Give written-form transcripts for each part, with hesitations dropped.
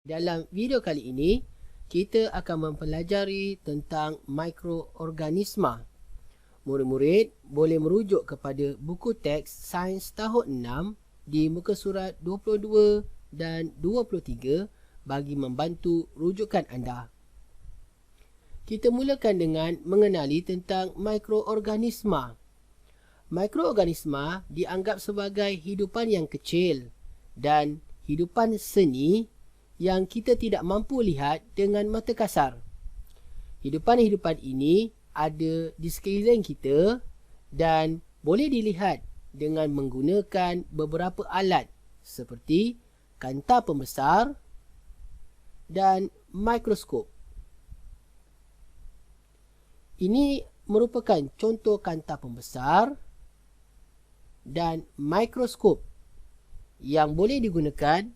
Dalam video kali ini, kita akan mempelajari tentang mikroorganisma. Murid-murid boleh merujuk kepada buku teks Sains tahun 6 di muka surat 22 dan 23 bagi membantu rujukan anda. Kita mulakan dengan mengenali tentang mikroorganisma. Mikroorganisma dianggap sebagai hidupan yang kecil dan hidupan seni yang kita tidak mampu lihat dengan mata kasar. Hidupan-hidupan ini ada di sekeliling kita dan boleh dilihat dengan menggunakan beberapa alat seperti kanta pembesar dan mikroskop. Ini merupakan contoh kanta pembesar dan mikroskop yang boleh digunakan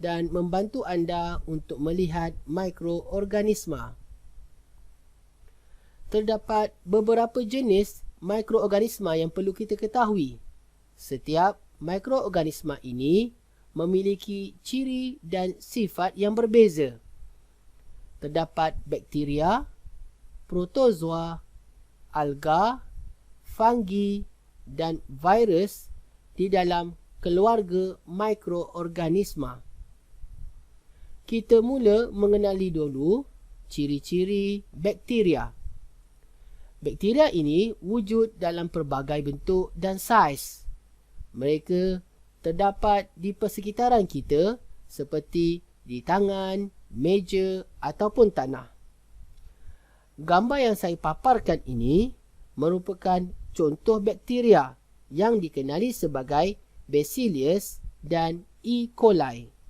dan membantu anda untuk melihat mikroorganisma. Terdapat beberapa jenis mikroorganisma yang perlu kita ketahui. Setiap mikroorganisma ini memiliki ciri dan sifat yang berbeza. Terdapat bakteria, protozoa, alga, fungi dan virus di dalam keluarga mikroorganisma. Kita mula mengenali dulu ciri-ciri bakteria. Bakteria ini wujud dalam pelbagai bentuk dan saiz. Mereka terdapat di persekitaran kita seperti di tangan, meja ataupun tanah. Gambar yang saya paparkan ini merupakan contoh bakteria yang dikenali sebagai Bacillus dan E. coli.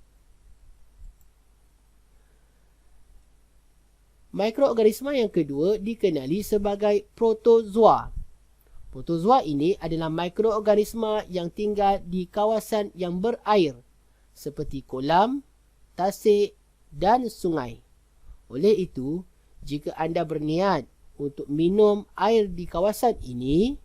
Mikroorganisma yang kedua dikenali sebagai protozoa. Protozoa ini adalah mikroorganisma yang tinggal di kawasan yang berair seperti kolam, tasik dan sungai. Oleh itu, jika anda berniat untuk minum air di kawasan ini,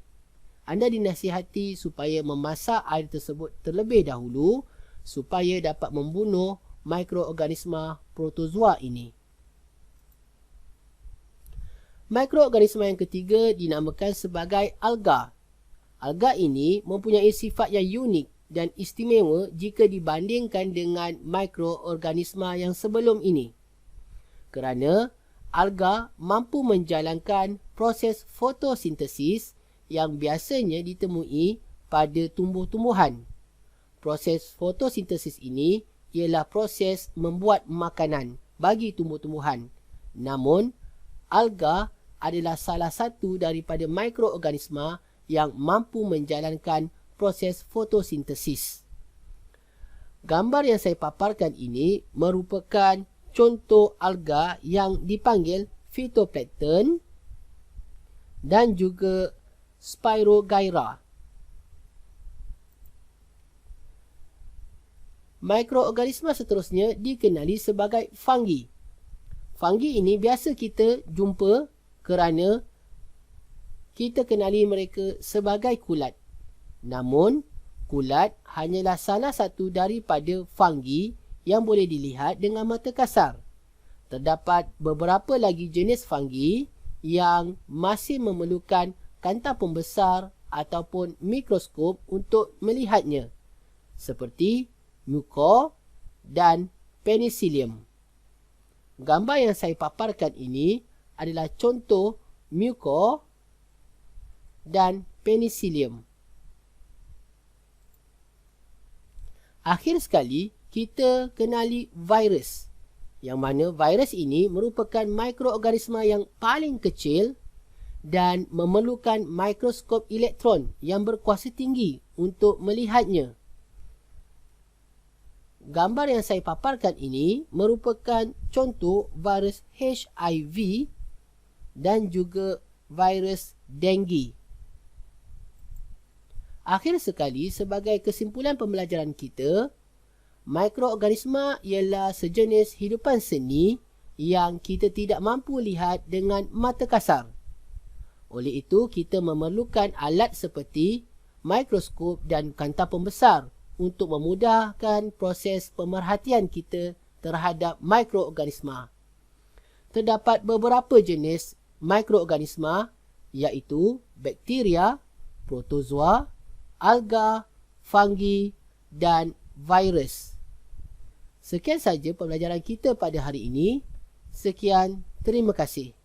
anda dinasihati supaya memasak air tersebut terlebih dahulu supaya dapat membunuh mikroorganisma protozoa ini. Mikroorganisma yang ketiga dinamakan sebagai alga. Alga ini mempunyai sifat yang unik dan istimewa jika dibandingkan dengan mikroorganisma yang sebelum ini. Kerana alga mampu menjalankan proses fotosintesis yang biasanya ditemui pada tumbuh-tumbuhan. Proses fotosintesis ini ialah proses membuat makanan bagi tumbuh-tumbuhan. Namun, alga adalah salah satu daripada mikroorganisma yang mampu menjalankan proses fotosintesis. Gambar yang saya paparkan ini merupakan contoh alga yang dipanggil phytoplankton dan juga Spirogyra. Mikroorganisma seterusnya dikenali sebagai fungi. Fungi ini biasa kita jumpa kerana kita kenali mereka sebagai kulat. Namun, kulat hanyalah salah satu daripada fungi yang boleh dilihat dengan mata kasar. Terdapat beberapa lagi jenis fungi yang masih memerlukan kanta pembesar ataupun mikroskop untuk melihatnya, seperti Mucor dan Penicillium. Gambar yang saya paparkan ini adalah contoh Mucor dan Penicillium. Akhir sekali, kita kenali virus. Yang mana virus ini merupakan mikroorganisma yang paling kecil dan memerlukan mikroskop elektron yang berkuasa tinggi untuk melihatnya. Gambar yang saya paparkan ini merupakan contoh virus HIV dan juga virus dengue. Akhir sekali, sebagai kesimpulan pembelajaran kita, mikroorganisma ialah sejenis hidupan seni yang kita tidak mampu lihat dengan mata kasar. Oleh itu, kita memerlukan alat seperti mikroskop dan kanta pembesar untuk memudahkan proses pemerhatian kita terhadap mikroorganisma. Terdapat beberapa jenis mikroorganisma iaitu bakteria, protozoa, alga, fungi dan virus. Sekian saja pembelajaran kita pada hari ini. Sekian, terima kasih.